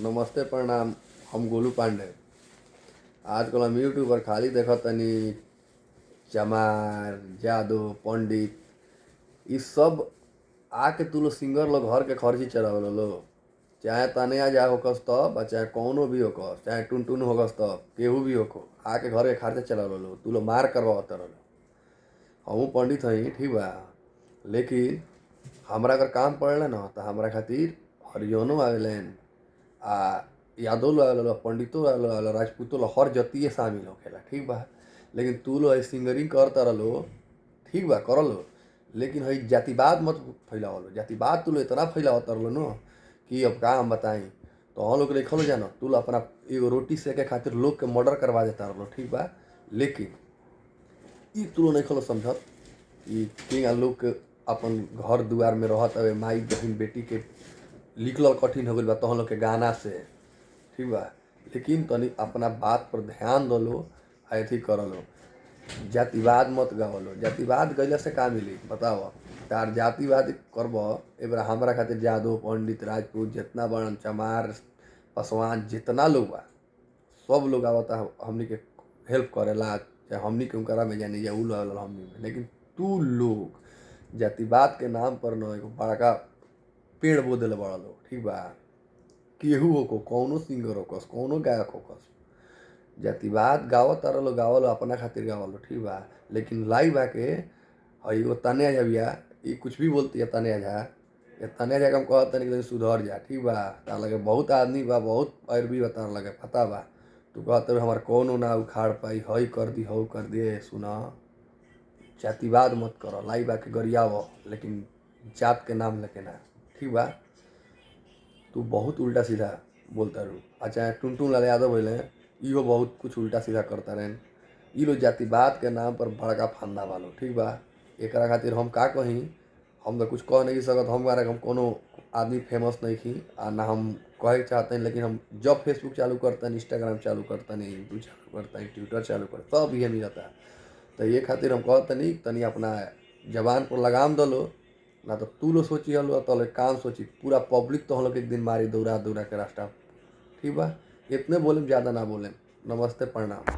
नमस्ते प्रणाम। हम गोलू पांडे। आजकल हम यूट्यूब पर खाली देखत तनी चमार जादव पंडित इ सब आके तू लोग सिंगर लोग घर के खर्ची चलावल लो। चाहे तनिया जा होकस तब चाहे कौनो भी होकस चाहे टुनटुन होकस तब केहू भी होको आके घर के खर्चा चलावल लो। तू लोग मार करवावत रहो। हमहू पंडित हई ठीक बा, लेकिन हमरा अगर काम पड़ेला ना तो हमरा खातिर हरिजनो आवेलन आ यादव लोग आवेला, पंडितो आवेला, राजपूतो लोग, हर जतिये शामिल होखेला ठीक बा। लेकिन तू लोग सिंगरिंग करता रहो ठीक बा कर लो, लेकिन हई जातिवाद मत फैलाव लो। जातिवाद तू लोग इतना फैलावत रहो न कि अब का हम बताई। तो हम लोग के लिखल जानो तू लोग अपना एगो रोटी सेके खातिर लोग के मर्डर करवा देता रहो ठीक बा। लेकिन इ तू लोग नहीं खलो समझत कि केंगा लोग के अपन घर दुआर में रहत हवे, माई बहन बेटी के निकलल कठिन हो गइल बा तोहन लोग के गाना से ठीक बा। लेकिन तनी अपना बात पर ध्यान दलो आ एथी करलो। जातिवाद मत गावलो। जातिवाद गइला से का मिली बताव। तार जातिवाद करब एबरा हमरा खातिर जादव पंडित राजपूत जितना बड़न चमार पासवान जितना लोग बा सब लोग आवता हमनी के हेल्प करेला। चाहे हमनी के उनकरा में जानी या उ लोग हमनी में। लेकिन तू लोग जातिवाद के नाम पर न एगो बड़का पेड़ बो देले बड़ा लोग ठीक बा। केहू होको कौनो सिंगर होकस कौनो गायक होकस, जातिवाद गावत तारा लोग गावलो अपना खातिर गावलो ठीक बा। लेकिन लाइव आके हई वो तने जा बिया ई कुछ भी बोलती है तने जा ये तने जा के हम कहत तनी कि सुधर जा ठीक बा। तार लगे बहुत आदमी बा, बहुत पैरवी बा, तार लगे पता बा। तू कहत हमार कौनो ना उखाड़ पाई, हई कर दी हऊ कर दिए। सुना, जातिवाद मत करो, लाइव आके गरियाव लेकिन जात के नाम लेके ना ठीक बा। तू बहुत उल्टा सीधा बोलता रू। अच्छा टुनटुन लाल यादव भइले इहो बहुत कुछ उल्टा सीधा करता रहन। इ लोग जातिवाद के नाम पर बड़का फंदा वालो ठीक बा। एकरा खातिर हम का कही, हम तो कुछ कह नहीं सकत। हम कोनो आदमी फेमस नहीं थी आ ना हम कहे चाहते हैं। लेकिन हम जब फेसबुक चालू करते हैं, इंस्टाग्राम चालू करते हैं, यूट्यूब चालू करते हैं, ट्विटर चालू करते हैं, तब ये मिलता है। तो ये खातिर हम कहते नहीं तनी अपना जबान पर लगाम दलो ना तो तू लो सोची हलो तो काम सोची पूरा पब्लिक तो हम लोग एक दिन मारी दौड़ा दौड़ा के रास्ता ठीक बा। इतने बोले ज़्यादा ना बोले। नमस्ते प्रणाम।